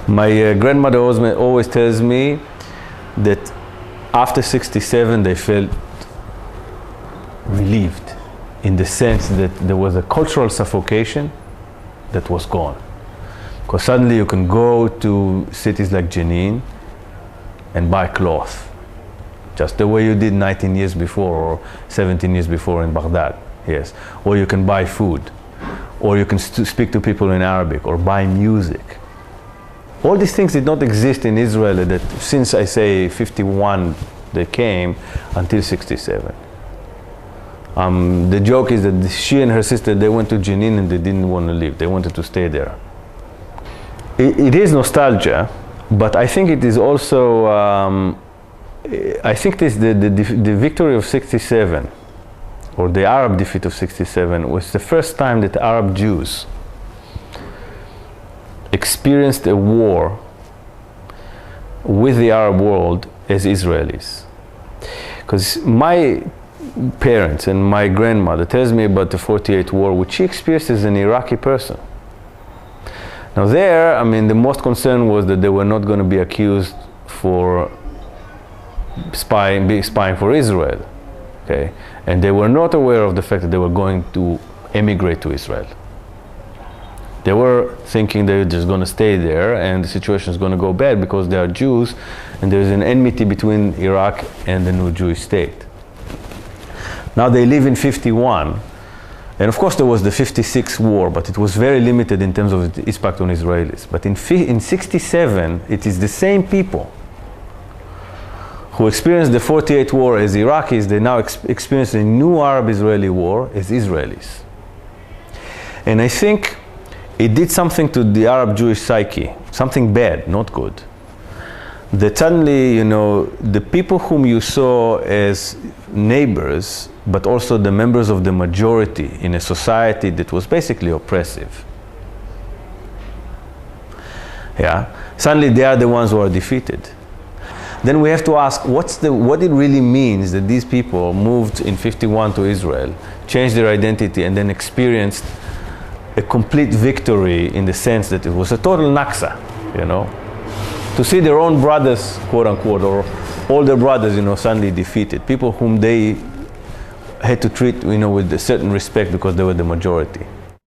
My grandmother always tells me that after 67 they felt relieved, in the sense that there was a cultural suffocation that was gone. Because suddenly you can go to cities like Jenin and buy cloth, just the way you did 19 years before or 17 years before in Baghdad, yes. Or you can buy food, or you can speak to people in Arabic, or buy music. All these things did not exist in Israel that since, I say, 51 they came until 67. The joke is that she and her sister, they went to Jenin and they didn't want to leave. They wanted to stay there. It is nostalgia, but I think it is also, I think the victory of 67, or the Arab defeat of 67, was the first time that Arab Jews experienced a war with the Arab world as Israelis. Because my parents and my grandmother tells me about the 48 war, which she experienced as an Iraqi person. Now there, I mean, the most concern was that they were not going to be accused for spying for Israel, okay? And they were not aware of the fact that they were going to emigrate to Israel. They were thinking they're just going to stay there and the situation is going to go bad because they are Jews and there's an enmity between Iraq and the new Jewish state. Now they live in 51, and of course there was the 56 war, but it was very limited in terms of its impact on Israelis. But in 67, it is the same people who experienced the 48 war as Iraqis. They now experience a new Arab-Israeli war as Israelis. And I think it did something to the Arab Jewish psyche, something bad, not good. That suddenly, you know, the people whom you saw as neighbors, but also the members of the majority in a society that was basically oppressive, yeah, suddenly they are the ones who are defeated. Then we have to ask, what it really means that these people moved in 51 to Israel, changed their identity, and then experienced a complete victory in the sense that it was a total naksa, you know, to see their own brothers, quote unquote, or older brothers, you know, suddenly defeated, people whom they had to treat, you know, with a certain respect because they were the majority.